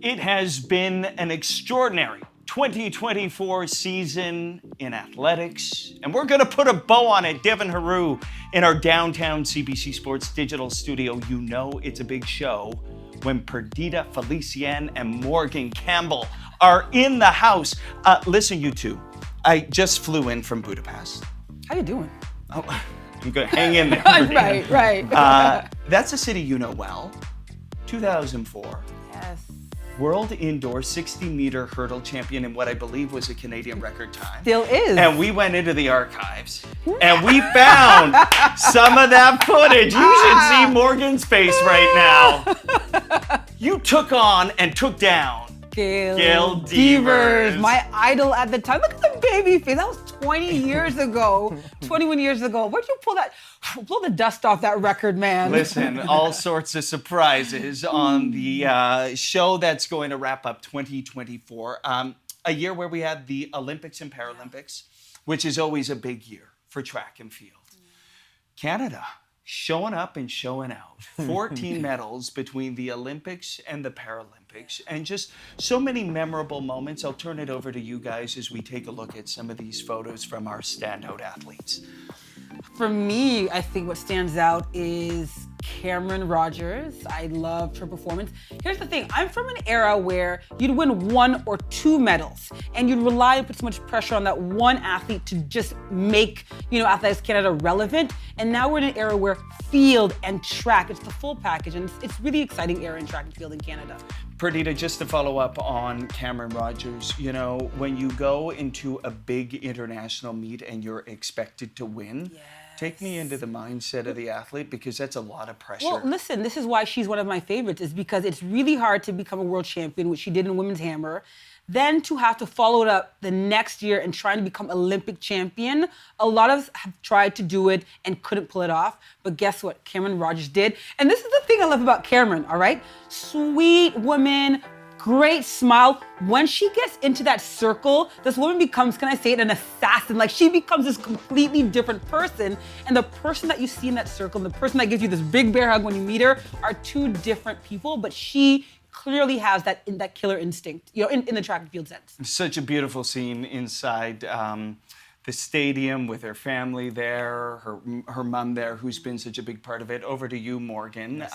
It has been an extraordinary 2024 season in athletics, and we're going to put a bow on it. Devin Haru in our downtown CBC Sports digital studio. You know it's a big show when Perdita Felicien and Morgan Campbell are in the house. Listen, you two, I just flew in from Budapest. How you doing? Oh, I'm going to hang in there. Right. That's a city you know well. 2004. Yes. World Indoor 60-meter hurdle champion in what I believe was a Canadian record time. Still is. And we went into the archives and we found some of that footage. You should see Morgan's face right now. You took on and took down Gail Devers. My idol at the time. Look at the baby face. That was 20 years ago, 21 years ago. Where'd you pull the dust off that record, man? Listen, all sorts of surprises on the show that's going to wrap up 2024. A year where we had the Olympics and Paralympics, which is always a big year for track and field. Canada showing up and showing out. 14 medals between the Olympics and the Paralympics, and just so many memorable moments. I'll turn it over to you guys as we take a look at some of these photos from our standout athletes. For me, I think what stands out is Cameron Rogers. I loved her performance. Here's the thing, I'm from an era where you'd win 1 or 2 medals and you'd rely and put so much pressure on that one athlete to just make, Athletics Canada relevant. And now we're in an era where field and track, it's the full package, and it's really exciting era in track and field in Canada. Perdita, just to follow up on Cameron Rogers, when you go into a big international meet and you're expected to win, take me into the mindset of the athlete, because that's a lot of pressure. Well, listen, this is why she's one of my favorites, is because it's really hard to become a world champion, which she did in women's hammer, then to have to follow it up the next year and trying to become Olympic champion. A lot of us have tried to do it and couldn't pull it off, but guess what? Cameron Rogers did. And this is the thing I love about Cameron, all right? Sweet woman, great smile. When she gets into that circle, this woman becomes, can I say it, an assassin. Like, she becomes this completely different person. And the person that you see in that circle and the person that gives you this big bear hug when you meet her are two different people, but she clearly has that killer instinct, in the track and field sense. Such a beautiful scene inside the stadium with her family there, her mom there, who's been such a big part of it. Over to you, Morgan,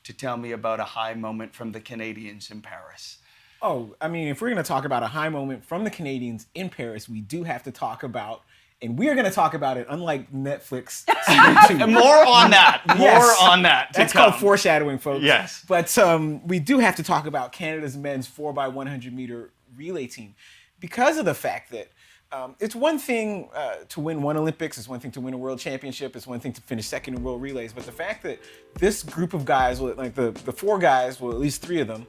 to tell me about a high moment from the Canadians in Paris. Oh, I mean, if we're going to talk about a high moment from the Canadians in Paris, we do have to talk about, and we are going to talk about it, unlike Netflix season 2. More on that. More on that. That's called foreshadowing, folks. Yes. But we do have to talk about Canada's men's 4x100 meter relay team, because of the fact that it's one thing to win one Olympics, it's one thing to win a world championship, it's one thing to finish second in world relays, but the fact that this group of guys, like the 4 guys, well, at least 3 of them,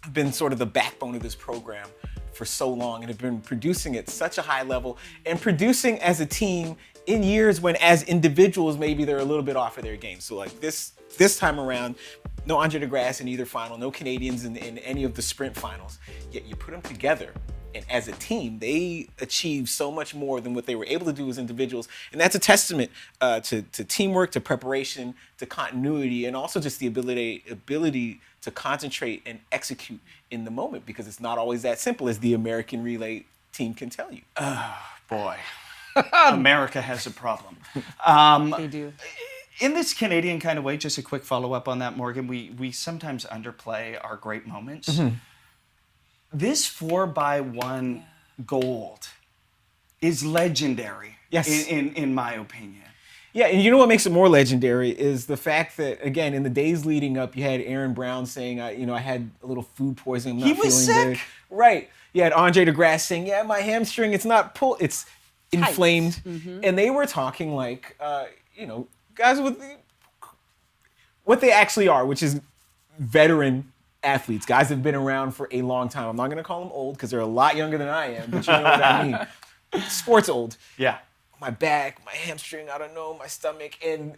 have been sort of the backbone of this program for so long and have been producing at such a high level and producing as a team in years when as individuals maybe they're a little bit off of their game. So like this time around, no Andre DeGrasse in either final, no Canadians in any of the sprint finals, yet you put them together and as a team, they achieve so much more than what they were able to do as individuals. And that's a testament to teamwork, to preparation, to continuity, and also just the ability to concentrate and execute in the moment, because it's not always that simple as the American relay team can tell you. Oh, boy. America has a problem. They do. In this Canadian kind of way, just a quick follow-up on that, Morgan, we sometimes underplay our great moments. Mm-hmm. This 4x1 gold is legendary, in my opinion. Yeah, and you know what makes it more legendary is the fact that, again, in the days leading up, you had Aaron Brown saying, I had a little food poisoning, I'm not feeling sick. good. Right. You had Andre DeGrasse saying, my hamstring, it's not it's inflamed. Mm-hmm. And they were talking like, guys with what they actually are, which is veteran athletes, guys have been around for a long time. I'm not going to call them old because they're a lot younger than I am, but you know what I mean. Sports old. Yeah. My back, my hamstring, I don't know, my stomach. And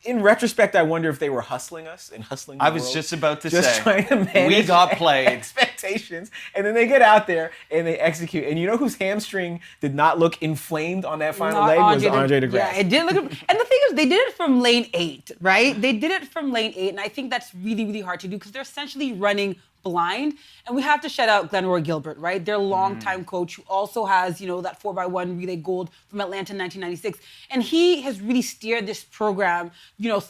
in retrospect, I wonder if they were hustling us and hustling the I was world, just about to just say. trying to manage we got played. Expectations. And then they get out there and they execute. And you know whose hamstring did not look inflamed on that final leg? Was Andre DeGrasse. Yeah, it didn't look. And the thing is, they did it from lane 8, right? They did it from lane 8. And I think that's really, really hard to do because they're essentially running blind. And we have to shout out Glenroy Gilbert, right? Their longtime coach who also has, that 4x1 relay gold from Atlanta in 1996. And he has really steered this program,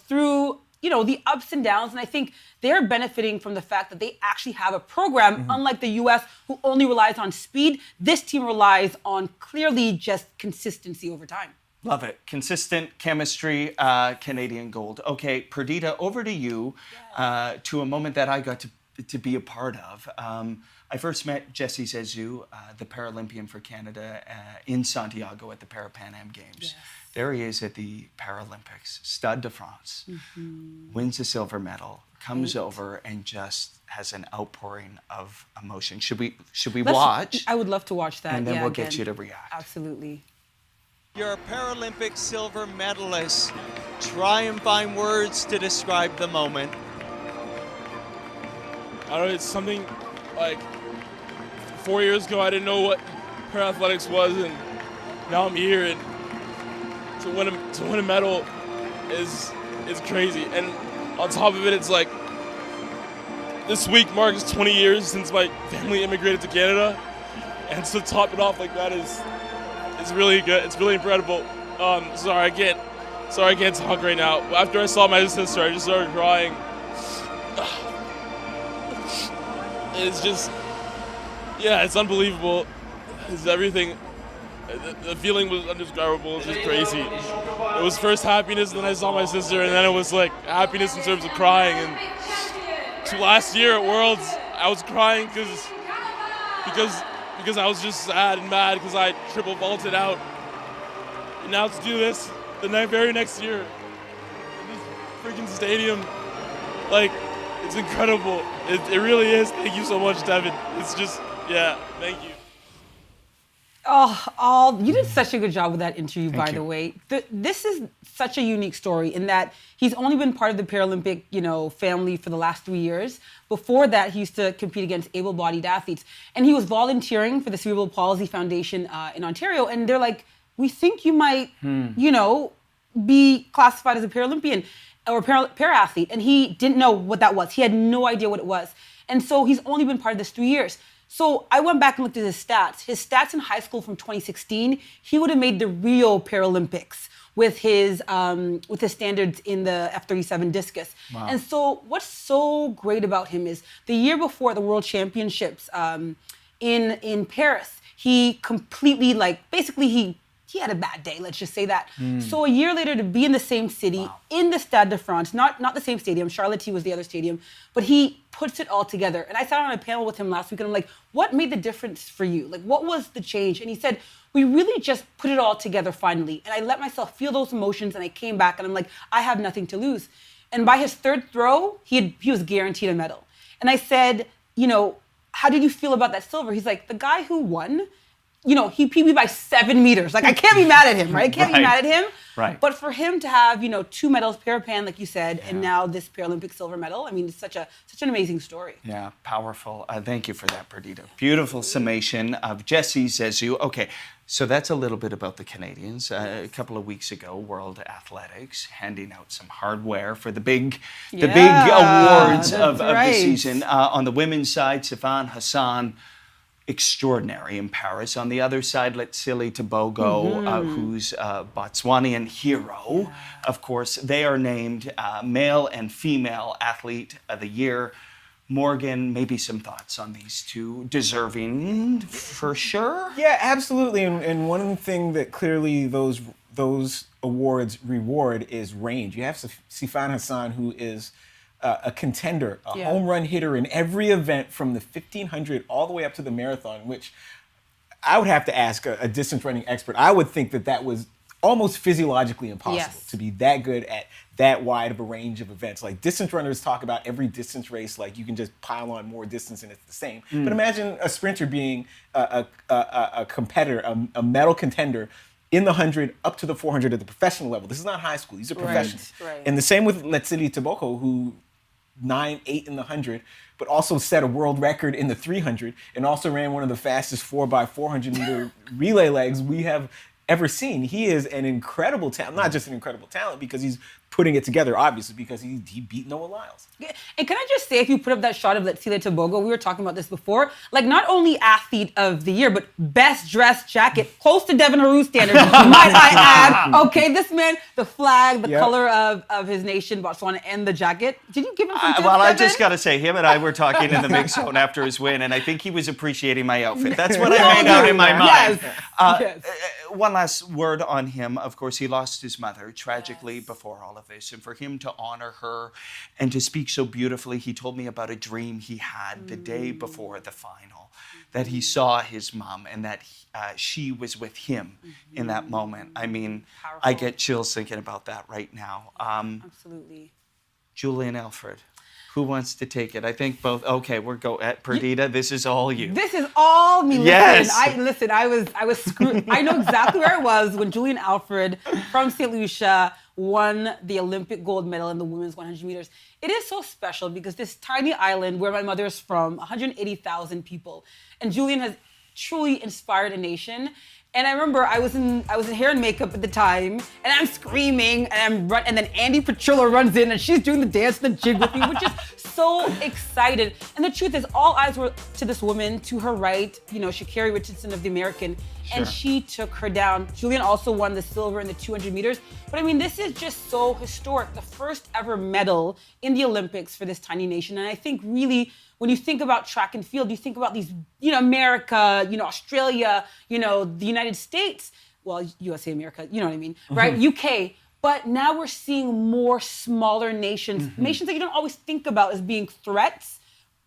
through the ups and downs. And I think they're benefiting from the fact that they actually have a program, unlike the US, who only relies on speed. This team relies on clearly just consistency over time. Love it. Consistent chemistry, Canadian gold. Okay, Perdita, over to you, to a moment that I got to be a part of. I first met Jesse Zesu, the Paralympian for Canada, in Santiago at the Pan Am Games. Yes. There he is at the Paralympics, Stade de France, wins a silver medal, comes over and just has an outpouring of emotion. Should we watch? I would love to watch that. And then we'll get you to react. Absolutely. You're a Paralympic silver medalist. Try and find words to describe the moment. I don't know, it's something like 4 years ago I didn't know what para-athletics was, and now I'm here, and to win a medal is crazy. And on top of it, it's like this week marks 20 years since my family immigrated to Canada, and to top it off like that is really good. It's really incredible. Sorry, I can't talk right now. After I saw my sister, I just started crying. It's just, it's unbelievable. It's everything. The feeling was indescribable. It's just crazy. It was first happiness, then I saw my sister, and then it was like happiness in terms of crying. And last year at Worlds, I was crying because I was just sad and mad because I triple vaulted out. And now to do this the very next year in this freaking stadium, like, it's incredible. It really is. Thank you so much, Devin. It's just, thank you. Oh, you did such a good job with that interview, by the way. This is such a unique story in that he's only been part of the Paralympic, family for the last 3 years. Before that, he used to compete against able-bodied athletes. And he was volunteering for the Cerebral Palsy Foundation in Ontario. And they're like, we think you might, be classified as a Paralympian or para-athlete. And he didn't know what that was. He had no idea what it was. And so he's only been part of this 3 years. So I went back and looked at his stats. His stats in high school from 2016, he would have made the Rio Paralympics with his standards in the F37 discus. Wow. And so what's so great about him is the year before the World Championships in Paris, he completely, he had a bad day, let's just say that. So a year later to be in the same city, in the Stade de France, not the same stadium, Charlotte was the other stadium, but he puts it all together. And I sat on a panel with him last week and I'm like, what made the difference for you? Like, what was the change? And he said, we really just put it all together finally. And I let myself feel those emotions and I came back and I'm like, I have nothing to lose. And by his third throw, he was guaranteed a medal. And I said, how did you feel about that silver? He's like, the guy who won, he beat me by 7 meters. Like, I can't be mad at him, right? I can't be mad at him. Right. But for him to have, 2 medals, Parapan, like you said, and now this Paralympic silver medal, I mean, it's such an amazing story. Yeah, powerful. Thank you for that, Perdita. Beautiful summation of Jesse Zesu. Okay, so that's a little bit about the Canadians. A couple of weeks ago, World Athletics handing out some hardware for the big awards of the season. On the women's side, Sifan Hassan, extraordinary in Paris. On the other side, Letsili Tebogo, who's a Botswanian hero. Of course, they are named Male and Female Athlete of the Year. Morgan, maybe some thoughts on these two, deserving for sure? Yeah, absolutely. And one thing that clearly those awards reward is range. You have Sifan Hassan, who is a contender, a home run hitter in every event from the 1500 all the way up to the marathon, which I would have to ask a distance running expert. I would think that was almost physiologically impossible to be that good at that wide of a range of events. Like, distance runners talk about every distance race, like you can just pile on more distance and it's the same. But imagine a sprinter being a competitor, a medal contender in the 100 up to the 400 at the professional level. This is not high school. These are professionals. Right. And the same with Letsili Tebogo, who 9.8 in the 100, but also set a world record in the 300 and also ran one of the fastest 4x400 meter relay legs we have ever seen. He is an incredible talent, not just an incredible talent because he's putting it together, obviously, because he beat Noah Lyles. And can I just say, if you put up that shot of Letsile Tobogo, we were talking about this before, like not only athlete of the year, but best dressed jacket, close to Devin Haru standards, might I add. Okay, this man, the flag, the color of his nation, Botswana, and the jacket. Did you give him some tips, Well, I Devin? just got to say, him and I were talking in the mix zone after his win, and I think he was appreciating my outfit. That's what I made out in my mind. Yes. One last word on him. Of course, he lost his mother tragically before all of this. And for him to honor her and to speak so beautifully, he told me about a dream he had the day before the final, that he saw his mom and that she was with him in that moment. I mean, Powerful. I get chills thinking about that right now. Absolutely. Julian Alfred. Who wants to take it? I think both. Okay, we're go at Perdita. This is all you. This is all me. Yes. I was screwed. I know exactly where I was when Julian Alfred from St. Lucia won the Olympic gold medal in the women's 100 meters. It is so special because this tiny island where my mother is from, 180,000 people, and Julian has truly inspired a nation. And I remember I was in hair and makeup at the time, and I'm screaming, and then Andy Petrillo runs in, and she's doing the dance and the jig with me, which is so excited. And the truth is, all eyes were to this woman to her right, Sha'carri Richardson of the American, and she took her down. Julian also won the silver in the 200 meters. But I mean, this is just so historic. The first ever medal in the Olympics for this tiny nation. And I think really, when you think about track and field, you think about these, America, Australia, the United States, well, USA, America, you know what I mean, right? UK. But now we're seeing more smaller nations, nations that you don't always think about as being threats,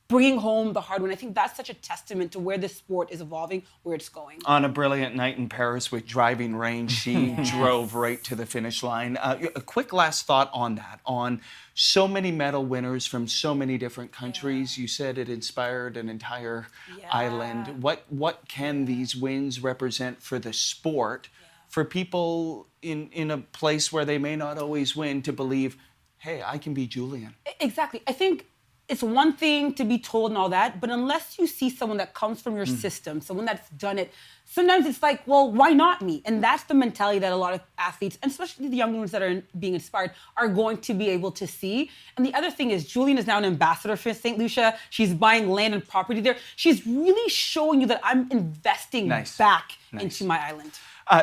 bringing home the hard win. I think that's such a testament to where this sport is evolving, where it's going. On a brilliant night in Paris with driving rain, she drove right to the finish line. A quick last thought on that, on so many medal winners from so many different countries. You said it inspired an entire island. What can these wins represent for the sport, for people in a place where they may not always win to believe, hey, I can be Julian? Exactly. I think it's one thing to be told and all that, but unless you see someone that comes from your system, someone that's done it, sometimes it's like, well, why not me? And that's the mentality that a lot of athletes, and especially the young ones that are being inspired, are going to be able to see. And the other thing is, Julian is now an ambassador for St. Lucia. She's buying land and property there. She's really showing you that I'm investing back into my island.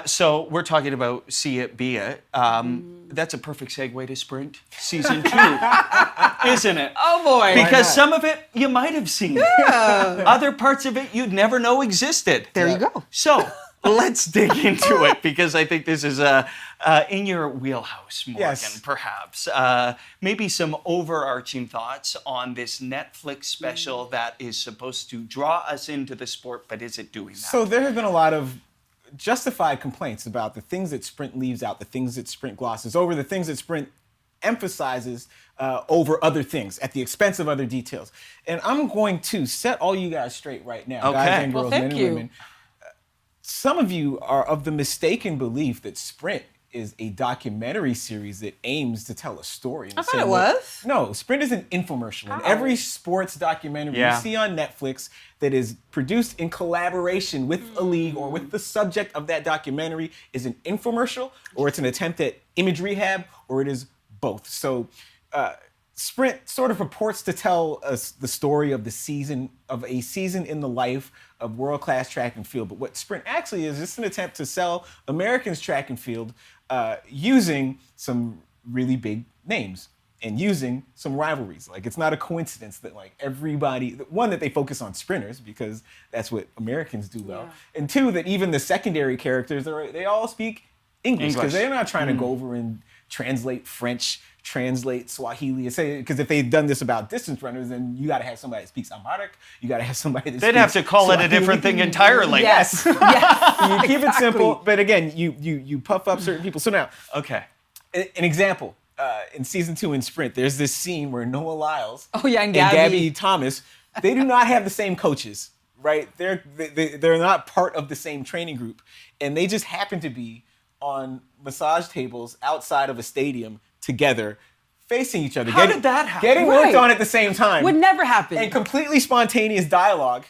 So we're talking about See It, Be It. That's a perfect segue to Sprint Season 2, isn't it? Oh, boy. Because some of it you might have seen. Other parts of it you'd never know existed. There you go. So let's dig into it, because I think this is in your wheelhouse, Morgan, perhaps. Maybe some overarching thoughts on this Netflix special that is supposed to draw us into the sport, but is it doing that? So there have been a lot of justified complaints about the things that Sprint leaves out, the things that Sprint glosses over, the things that Sprint emphasizes over other things at the expense of other details. And I'm going to set all you guys straight right now, guys and girls, men and women. Some of you are of the mistaken belief that Sprint is a documentary series that aims to tell a story. I thought it was. No, Sprint is an infomercial. And every sports documentary you see on Netflix that is produced in collaboration with a league or with the subject of that documentary is an infomercial, or it's an attempt at image rehab, or it is both. So Sprint sort of purports to tell us the story of a season in the life of world-class track and field. But what Sprint actually is just an attempt to sell Americans track and field using some really big names and using some rivalries. Like, it's not a coincidence that everybody, one, that they focus on sprinters because that's what Americans do well. And two, that even the secondary characters, they all speak English because they're not trying to go over and translate French, translate Swahili, because if they'd done this about distance runners, then you got to have somebody that speaks Amharic. You got to have somebody that They'd have to call it a different thing entirely. Yes. You keep it simple, but again, you puff up certain people. So now, an example. In season 2 in Sprint, there's this scene where Noah Lyles and Gabby Thomas, they do not have the same coaches, right? They're not part of the same training group, and they just happen to be on massage tables outside of a stadium together, facing each other. How did that happen? Getting worked on at the same time. Would never happen. And completely spontaneous dialogue.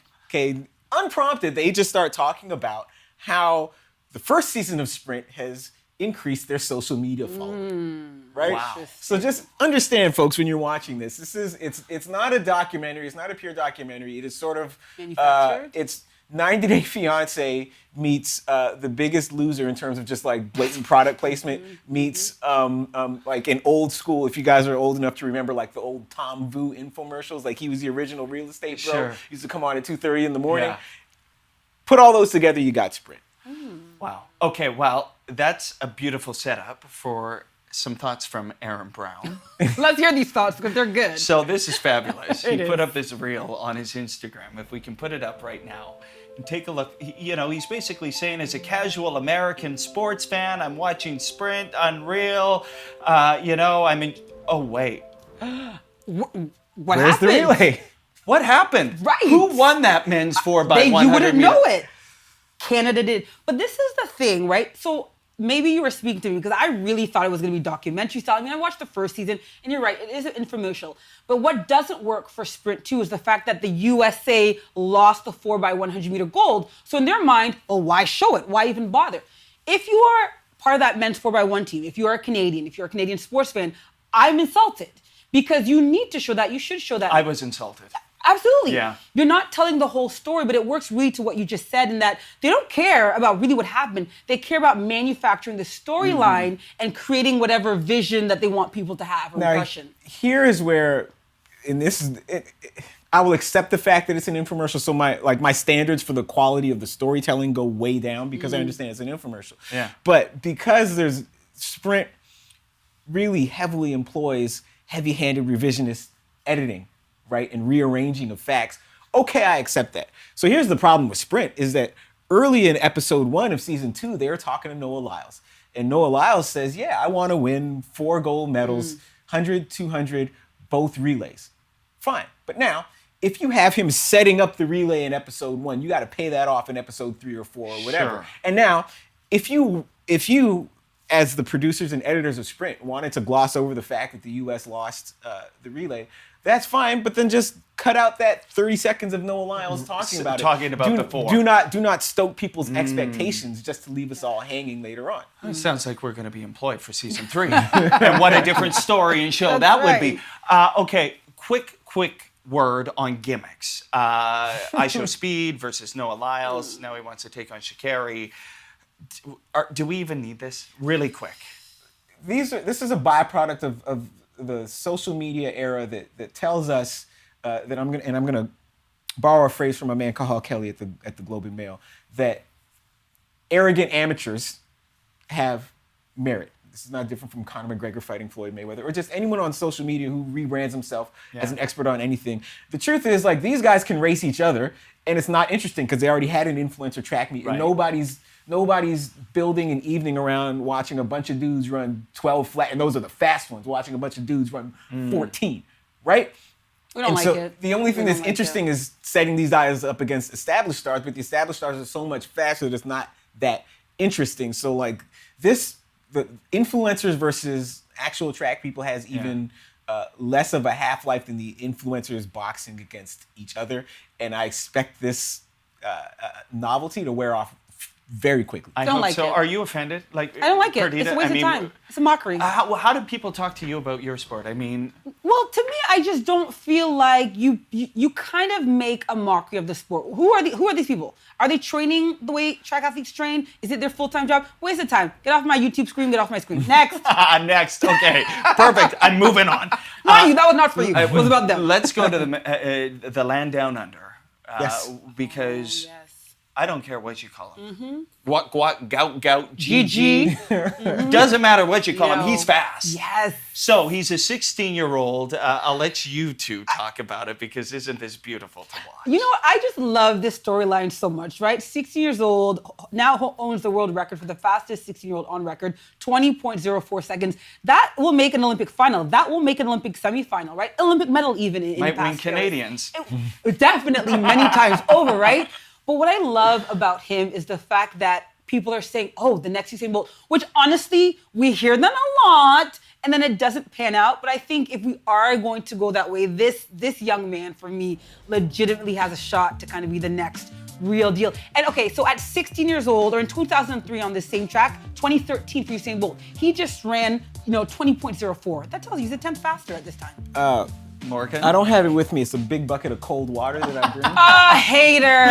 Unprompted, they just start talking about how the first season of Sprint has increased their social media following. Right? Wow. So just understand, folks, when you're watching this, it's not a documentary. It's not a pure documentary. It is sort of Manufactured? it's 90 Day Fiance meets The Biggest Loser in terms of just like blatant product placement meets like an old school. If you guys are old enough to remember, like the old Tom Vu infomercials, like he was the original real estate bro. Sure. Used to come on at 2:30 in the morning. Yeah. Put all those together, you got Sprint. Wow. Okay, well, that's a beautiful setup for some thoughts from Aaron Brown. Let's hear these thoughts because they're good. So this is fabulous. He It put is. up this reel on his Instagram. If we can put it up right now and take a look. He's basically saying, as a casual American sports fan, I'm watching Sprint, unreal. Oh, wait. What Where's happened? the relay? What happened? Right. Who won that men's 4x100 You wouldn't meter? know it. Canada did. But this is the thing, right? So maybe you were speaking to me because I really thought it was going to be documentary style. I mean, I watched the first season, and you're right, it is an infomercial. But what doesn't work for Sprint 2 is the fact that the USA lost the 4x100 meter gold. So in their mind, why show it? Why even bother? If you are part of that men's 4x1 team, if you are a Canadian, if you're a Canadian sports fan, I'm insulted because you need to show that. You should show that. I was insulted. Absolutely. Yeah. You're not telling the whole story, but it works really to what you just said in that they don't care about really what happened. They care about manufacturing the storyline and creating whatever vision that they want people to have or Now, impression. here is where, and this is, I will accept the fact that it's an infomercial. So my standards for the quality of the storytelling go way down because I understand it's an infomercial. Yeah. But because there's Sprint really heavily employs heavy-handed revisionist editing, right, and rearranging of facts. Okay, I accept that. So here's the problem with Sprint is that early in episode 1 of season 2, they were talking to Noah Lyles. And Noah Lyles says, yeah, I want to win 4 gold medals, 100, 200, both relays. Fine. But now, if you have him setting up the relay in episode 1, you got to pay that off in episode 3 or 4 or whatever. Sure. And now, if you, as the producers and editors of Sprint, wanted to gloss over the fact that the U.S. lost the relay, that's fine, but then just cut out that 30 seconds of Noah Lyles talking about it. Talking about the 4. Do not stoke people's expectations just to leave us all hanging later on. It sounds like we're going to be employed for season 3. And what a different story and show that would be. Okay, quick word on gimmicks. I Show Speed versus Noah Lyles. Now he wants to take on Sha'carri. Do we even need this? Really quick. This is a byproduct of the social media era that tells us that I'm gonna borrow a phrase from a man Cathal Kelly at the Globe and Mail, that arrogant amateurs have merit. This is not different from Conor McGregor fighting Floyd Mayweather or just anyone on social media who rebrands himself as an expert on anything. The truth is, like, these guys can race each other and it's not interesting because they already had an influencer track meet and nobody's building an evening around watching a bunch of dudes run 12 flat, and those are the fast ones, watching a bunch of dudes run 14, right? We don't And like so it. the only thing We that's don't like interesting it. is setting these guys up against established stars, but the established stars are so much faster that it's not that interesting. So like the influencers versus actual track people has even less of a half-life than the influencers boxing against each other. And I expect this novelty to wear off very quickly. I Don't hope like so. it. Are you offended? I don't like it. Perdita, It's a waste of time. It's a mockery. How do people talk to you about your sport? I mean, Well, to me, I just don't feel like you kind of make a mockery of the sport. Who are these people? Are they training the way track athletes train? Is it their full-time job? Waste of time. Get off my YouTube screen. Get off my screen. Next. next. Okay, perfect. I'm moving on. Not you. That was not for you. It was about them. Let's go to the land down under. Yes. Because Yes. I don't care what you call him. Gout Gout, GG. GG. Doesn't matter what you call him. He's fast. Yes. So he's a 16-year-old. I'll let you two talk about it because isn't this beautiful to watch? You know what? I just love this storyline so much, right? 16 years old, now owns the world record for the fastest 16-year-old on record, 20.04 seconds. That will make an Olympic final. That will make an Olympic semifinal, right? Olympic medal even in Might past win years. Canadians. Definitely many times over, right? But what I love about him is the fact that people are saying, oh, the next Usain Bolt, which honestly, we hear them a lot, and then it doesn't pan out. But I think if we are going to go that way, this young man, for me, legitimately has a shot to kind of be the next Real deal. And okay, so at 16 years old, or in 2003 on this same track, 2013 for Usain Bolt, he just ran, 20.04. That tells you he's a tenth faster at this time. Morgan? I don't have it with me. It's a big bucket of cold water that I bring. Hater.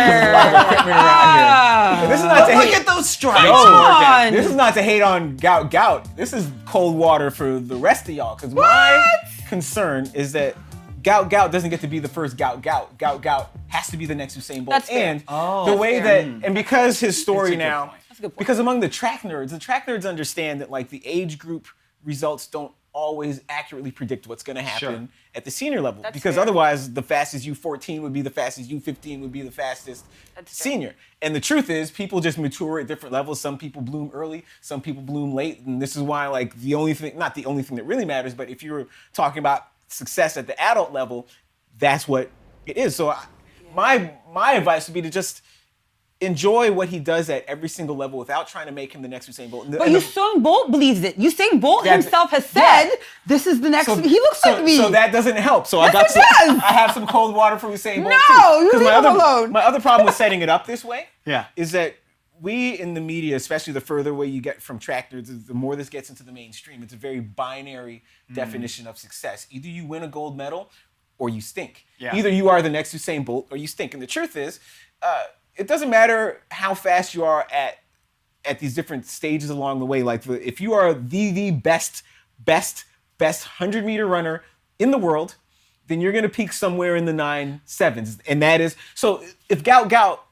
This is not to Look hate. at those stripes, Come Morgan. on. This is not to hate on Gout Gout. This is cold water for the rest of y'all. Because my concern is that Gout Gout doesn't get to be the first Gout Gout. Gout Gout has to be the next Usain Bolt. That's fair. And Oh. the way fair. that, and because his story good now, point. That's a good point. because among the track nerds understand that like the age group results don't always accurately predict what's going to happen at the senior level. That's Because fair. otherwise, the fastest U14 would be the fastest U15 would be the fastest That's fair. senior. And the truth is, people just mature at different levels. Some people bloom early, some people bloom late. And this is why, like, the only thing, not the only thing that really matters, but if you're talking about success at the adult level, that's what it is. So my advice would be to just enjoy what he does at every single level without trying to make him the next Usain Bolt. But Usain Bolt believes it. Usain Bolt That's- himself has yeah. said, this is the next, he looks like me. So that doesn't help. So Yes, I got it some, does. I have some cold water for Usain Bolt No, too. you 'Cause leave him alone. My other problem with setting it up this way Yeah. is that we in the media, especially the further away you get from track nerds, the more this gets into the mainstream. It's a very binary definition of success. Either you win a gold medal or you stink. Yeah. Either you are the next Usain Bolt or you stink. And the truth is, it doesn't matter how fast you are at these different stages along the way. Like if you are the best 100-meter runner in the world, then you're going to peak somewhere in the 9.7s. And that is, so if Gout Gout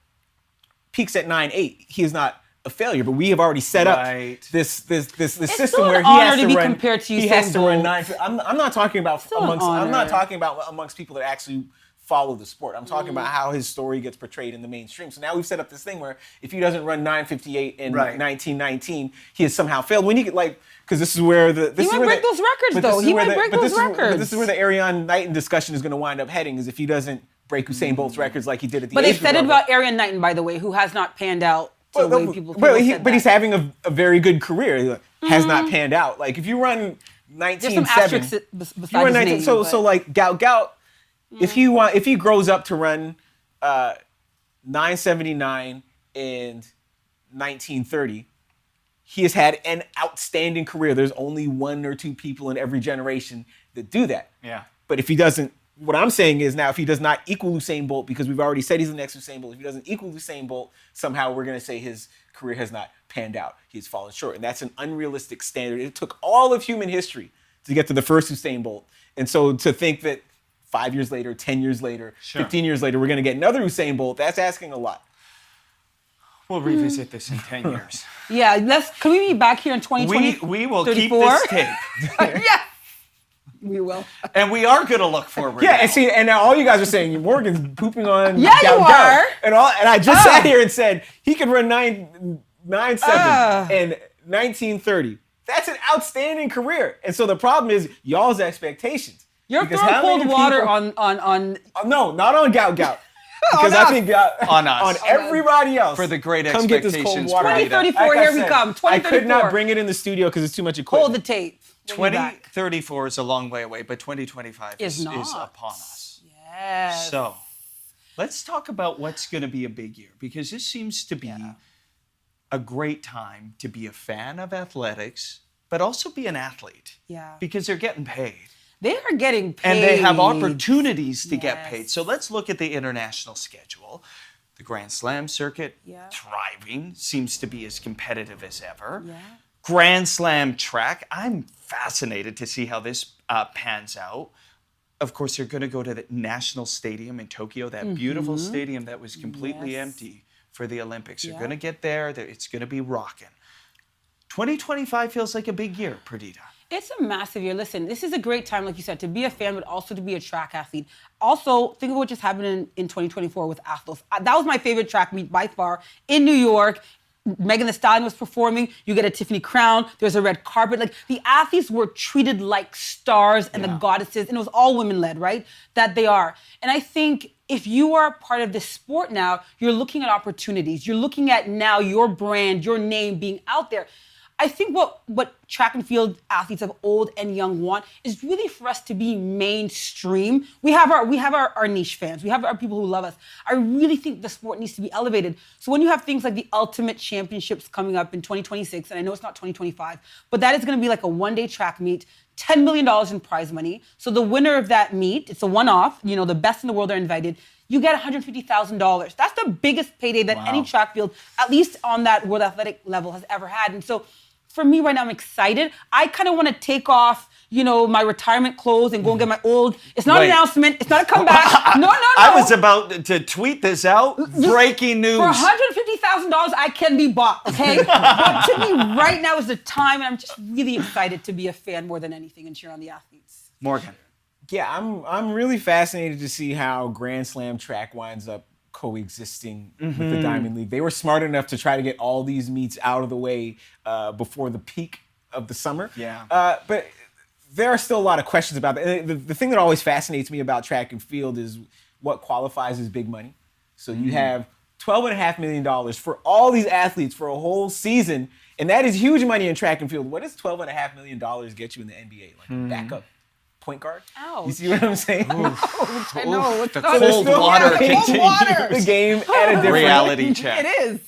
peaks at 9.8, he is not a failure, but we have already set up Right. this system still where an he has honor to to be run. compared to He Usain has to run Bolt. 9. I'm not talking about Still an I'm not honor. talking about amongst people that actually follow the sport. I'm talking about how his story gets portrayed in the mainstream. So now we've set up this thing where if he doesn't run 9:58 in Right. 1919, he has somehow failed. When you get because this is where the this He is might where break the- those records, but though. this is He where might the- break but those this is- But records. this is where the Ariane Knighton discussion is going to wind up heading. Is if he doesn't break Usain Bolt's records like he did at the But they age group said it level. about Arian Knighton, by the way, who has not panned out to the way people But said he's that. having a very good career. He has not panned out. Like if you run There's some 19.7, asterisks you beside run his 19 name. so but- like Gout Gout, if he grows up to run 9:79 and 19:30, he has had an outstanding career. There's only one or two people in every generation that do that. Yeah. But if he doesn't, what I'm saying is now if he does not equal Usain Bolt, because we've already said he's the next Usain Bolt, if he doesn't equal Usain Bolt, somehow we're going to say his career has not panned out. He's fallen short. And that's an unrealistic standard. It took all of human history to get to the first Usain Bolt. And so to think that 5 years later, 10 years later, 15 years later, we're going to get another Usain Bolt, that's asking a lot. We'll revisit this in 10 years. Yeah, can we be back here in 2020? We will keep 34? this tape. Yeah, we will. And we are going to look forward Yeah, now. and see, and now all you guys are saying Morgan's pooping on Yeah, you Gout Gout. are. And I just sat here and said he could run 9.7 and 19:30. That's an outstanding career. And so the problem is y'all's expectations. You're Because throwing how many cold water people- on No, not on Gout Gout. Because On I us. think On us. on everybody else. For the great come get this expectations cold water. for you. 2034, Like I here we said, come. I 2034. could not bring it in the studio because it's too much equipment. Hold the tape. We'll be back. 2034 is a long way away, but 2025 Is is not. upon us. Yes. So let's talk about what's going to be a big year, because this seems to be a great time to be a fan of athletics, but also be an athlete. Yeah. Because they're getting paid. They are getting paid. And they have opportunities to get Yes. paid. So let's look at the international schedule. The Grand Slam circuit, Yeah. thriving, seems to be as competitive as ever. Yeah. Grand Slam track, I'm fascinated to see how this pans out. Of course, they're going to go to the National Stadium in Tokyo, that beautiful stadium that was completely Yes. empty for the Olympics. They're Yeah. going to get there. It's going to be rocking. 2025 feels like a big year, Perdita. It's a massive year. Listen, this is a great time, like you said, to be a fan, but also to be a track athlete. Also, think of what just happened in 2024 with Athlos. That was my favorite track meet by far in New York. Megan Thee Stallion was performing. You get a Tiffany crown. There's a red carpet. Like, the athletes were treated like stars and the goddesses, and it was all women-led, right? That they are. And I think if you are part of this sport now, you're looking at opportunities. You're looking at now your brand, your name being out there. I think what track and field athletes of old and young want is really for us to be mainstream. We have our niche fans. We have our people who love us. I really think the sport needs to be elevated. So when you have things like the Ultimate Championships coming up in 2026, and I know it's not 2025, but that is going to be like a one-day track meet, $10 million in prize money. So the winner of that meet, it's a one-off, the best in the world are invited. You get $150,000. That's the biggest payday that any track field, at least on that World Athletic level, has ever had. And so for me right now, I'm excited. I kind of want to take off, my retirement clothes and go and get my old. It's not an announcement. It's not a comeback. No. I was about to tweet this out. Breaking news. For $150,000, I can be bought, okay? But to me, right now is the time, and I'm just really excited to be a fan more than anything and cheer on the athletes. Morgan. Yeah, I'm really fascinated to see how Grand Slam track winds up coexisting with the Diamond League. They were smart enough to try to get all these meets out of the way before the peak of the summer. Yeah. But there are still a lot of questions about that. The thing that always fascinates me about track and field is what qualifies as big money. So you have $12.5 million for all these athletes for a whole season, and that is huge money in track and field. What does $12.5 million get you in the NBA? Like backup point guard? Ouch. You see what I'm saying? I know. The cold water continues the game at a different reality check. It is.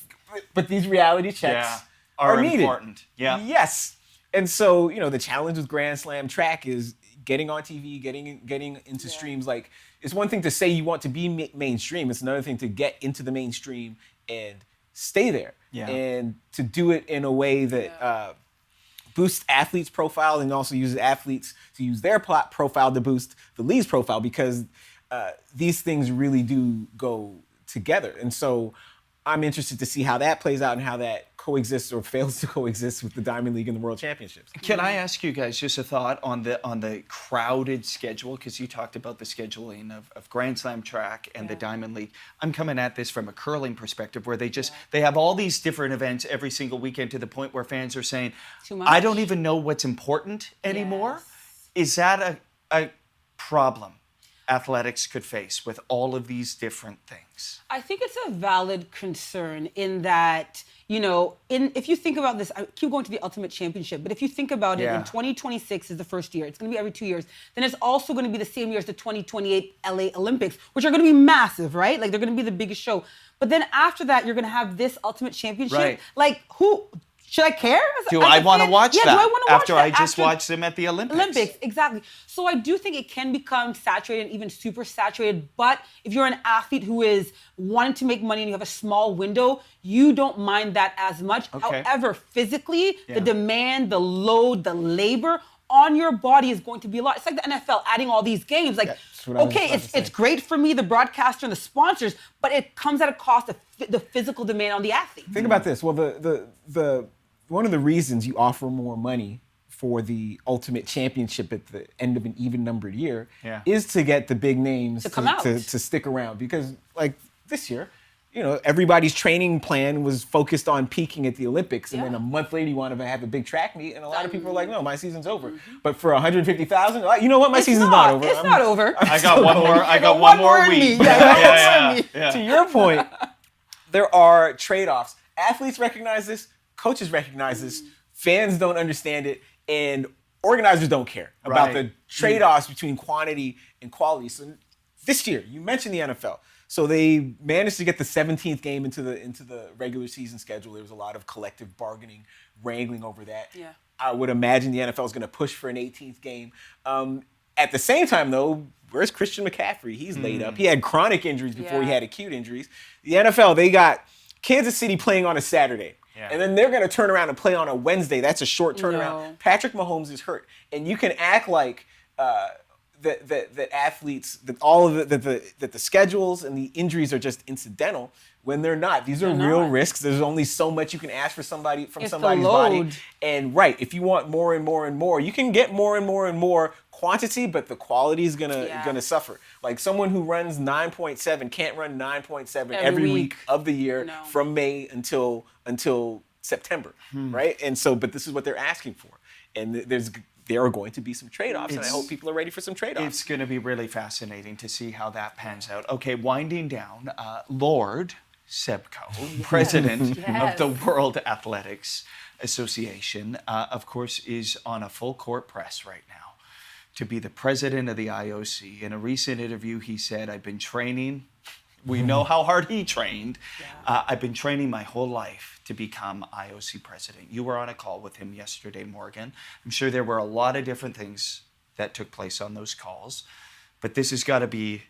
But these reality checks are needed. important. Yeah. Yes. And so, the challenge with Grand Slam track is getting on TV, getting into streams. Like, it's one thing to say you want to be mainstream. It's another thing to get into the mainstream and stay there. Yeah. And to do it in a way that boosts athletes' profile and also uses athletes to use their profile to boost the league's profile, because these things really do go together. And so I'm interested to see how that plays out and how that coexists or fails to coexist with the Diamond League and the World Championships. Can I ask you guys just a thought on the crowded schedule? Because you talked about the scheduling of Grand Slam track and the Diamond League. I'm coming at this from a curling perspective, where they have all these different events every single weekend, to the point where fans are saying, Too much. I don't even know what's important anymore. Is that a problem athletics could face with all of these different things? I think it's a valid concern in that, if you think about this, I keep going to the Ultimate Championship, but if you think about it, in 2026 is the first year. It's going to be every 2 years. Then it's also going to be the same year as the 2028 LA Olympics, which are going to be massive, right? Like, they're going to be the biggest show. But then after that, you're going to have this Ultimate Championship. Right. Like, should I care? Do I want to watch that? Do I want to watch after that? I just watched them at the Olympics? Exactly. So I do think it can become saturated, even super saturated. But if you're an athlete who is wanting to make money and you have a small window, you don't mind that as much. Okay. However, physically, the demand, the load, the labor on your body is going to be a lot. It's like the NFL adding all these games. Like, it's great for me, the broadcaster and the sponsors, but it comes at a cost of the physical demand on the athlete. Think about this. Well, the one of the reasons you offer more money for the Ultimate Championship at the end of an even-numbered year is to get the big names to stick around. Because, like, this year, everybody's training plan was focused on peaking at the Olympics, and then a month later you want to have a big track meet, and a lot of people are like, no, my season's over. But for $150,000, you know what, my season's not over. It's not over. I got one more. I got one more week. Yeah. To your point, there are trade-offs. Athletes recognize this. Coaches recognize this. Fans don't understand it. And organizers don't care about the trade-offs between quantity and quality. So this year, you mentioned the NFL. So they managed to get the 17th game into the regular season schedule. There was a lot of collective bargaining, wrangling over that. Yeah. I would imagine the NFL is going to push for an 18th game. At the same time, though, where's Christian McCaffrey? He's laid up. He had chronic injuries before he had acute injuries. The NFL, they got Kansas City playing on a Saturday. Yeah. And then they're going to turn around and play on a Wednesday. That's a short turnaround. No. Patrick Mahomes is hurt. And you can act like that athletes, that the schedules and the injuries are just incidental when they're not. These are real risks. There's only so much you can ask for somebody's body. And if you want more and more and more, you can get more and more and more quantity, but the quality is gonna suffer. Like, someone who runs 9.7 can't run 9.7 every week of the year from May until September, right? And so, but this is what they're asking for, and there are going to be some trade-offs, and I hope people are ready for some trade-offs. It's going to be really fascinating to see how that pans out. Okay, winding down, Lord, Seb Coe, president Yes. of the World Athletics Association, of course, is on a full court press right now to be the president of the IOC. In a recent interview, he said, I've been training. We know how hard he trained. I've been training my whole life to become IOC president. You were on a call with him yesterday, Morgan. I'm sure there were a lot of different things that took place on those calls, but this has got to be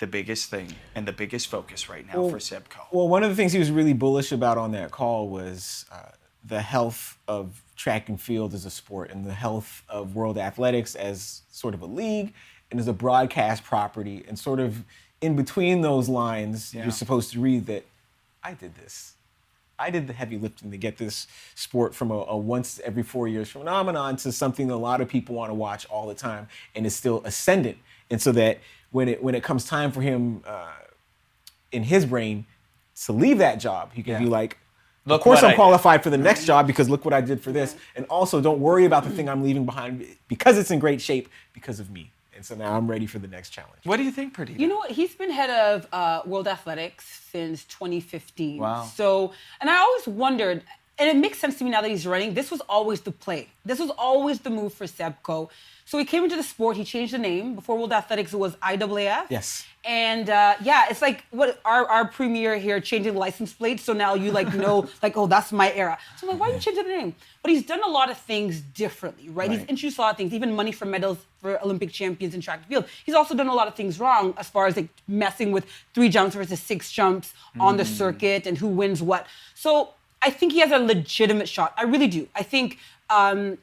the biggest thing and the biggest focus right now for Seb Coe. Well, one of the things he was really bullish about on that call was the health of track and field as a sport and the health of world athletics as sort of a league and as a broadcast property. And sort of in between those lines, you're supposed to read that I did this. I did the heavy lifting to get this sport from a once every 4 years phenomenon to something that a lot of people want to watch all the time and is still ascendant. And so that when it comes time for him in his brain to leave that job, he can be like, of course I'm qualified for the next job because look what I did for this. And also don't worry about the thing I'm leaving behind because it's in great shape because of me. And so now I'm ready for the next challenge. What do you think, Perdita? You know what? He's been head of World Athletics since 2015. Wow. So, and I always wondered, and it makes sense to me now that he's running, this was always the play. This was always the move for Seb Coe. So he came into the sport, he changed the name. Before World Athletics, it was IAAF. Yes. And it's like what our premier here changing the license plate. So now you know, oh, that's my era. So I'm like, why are you changing the name? But he's done a lot of things differently, right? He's introduced a lot of things, even money for medals for Olympic champions in track and field. He's also done a lot of things wrong as far as like messing with 3 jumps versus 6 jumps on the circuit and who wins what. So I think he has a legitimate shot. I really do. I think you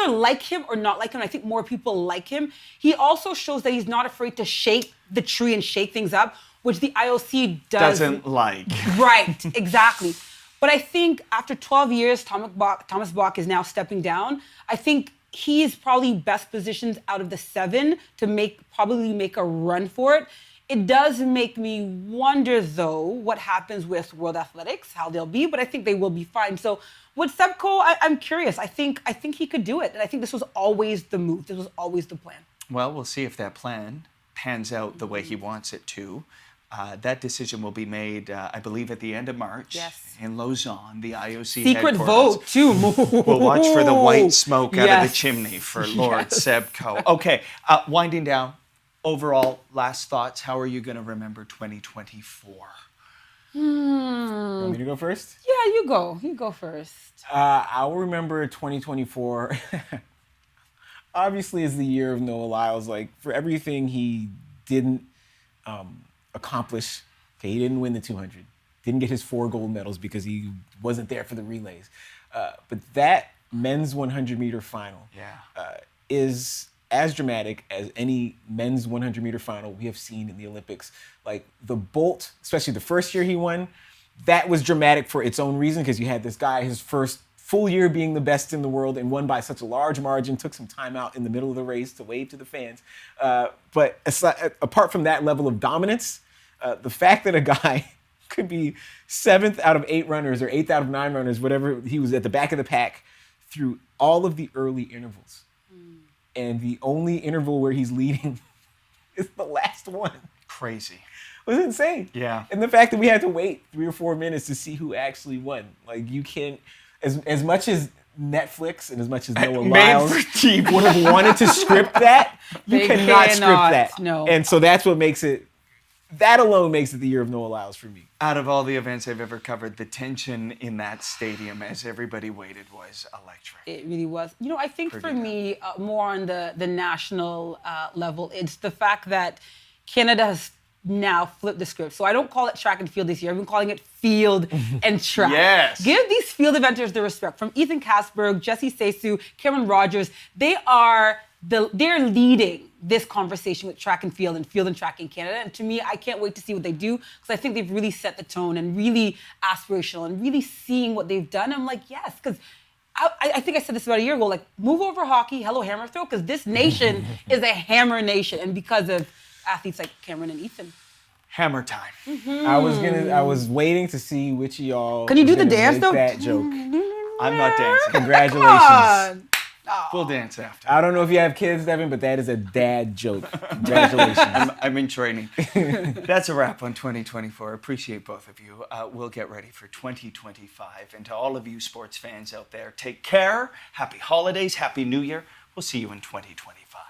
either like him or not like him. I think more people like him. He also shows that he's not afraid to shake the tree and shake things up, which the IOC doesn't like. Right, exactly. But I think after 12 years, Thomas Bach is now stepping down. I think he is probably best positioned out of the 7 to probably make a run for it. It does make me wonder, though, what happens with World Athletics, how they'll be, but I think they will be fine. So with Seb Coe, I'm curious. I think he could do it. And I think this was always the move. This was always the plan. Well, we'll see if that plan pans out the way he wants it to. That decision will be made, I believe, at the end of March in Lausanne, the IOC Secret headquarters. vote, too. We'll watch for the white smoke out of the chimney for Lord Seb Coe. Okay, winding down. Overall, last thoughts. How are you going to remember 2024? Want me to go first? Yeah, you go. You go first. I'll remember 2024 obviously as the year of Noah Lyles. Like, for everything he didn't accomplish. Okay, he didn't win the 200. Didn't get his 4 gold medals because he wasn't there for the relays. But that men's 100-meter final is as dramatic as any men's 100-meter final we have seen in the Olympics. Like the Bolt, especially the first year he won, that was dramatic for its own reason because you had this guy, his first full year being the best in the world and won by such a large margin, took some time out in the middle of the race to wave to the fans. But apart from that level of dominance, the fact that a guy could be 7th out of 8 runners or 8th out of 9 runners, whatever, he was at the back of the pack through all of the early intervals. And the only interval where he's leading is the last one. Crazy. It was insane. Yeah. And the fact that we had to wait 3 or 4 minutes to see who actually won. Like, you can't, as much as Netflix and as much as Noah Lyles would have wanted to script that, you cannot script that. No. And so that's what makes it, that alone makes it the year of Noah Lyles for me. Out of all the events I've ever covered, the tension in that stadium as everybody waited was electric. It really was. You know, I think for me, more on the national level, it's the fact that Canada has now flipped the script. So I don't call it track and field this year. I've been calling it field and track. Yes. Give these field eventers the respect. From Ethan Kasberg, Jesse Zesu, Cameron Rogers, they're leading this conversation with track and field and track in Canada. And to me, I can't wait to see what they do because I think they've really set the tone and really aspirational and really seeing what they've done. I'm like, yes, because I think I said this about a year ago, like, move over hockey, hello hammer throw, because this nation is a hammer nation. And because of athletes like Cameron and Ethan. Hammer time. I was waiting to see which of y'all Can you do the dance though? That joke. I'm not dancing. Congratulations. We'll dance after. I don't know if you have kids, Devin, but that is a dad joke. Congratulations. I'm in training. That's a wrap on 2024. Appreciate both of you. We'll get ready for 2025. And to all of you sports fans out there, take care. Happy holidays. Happy New Year. We'll see you in 2025.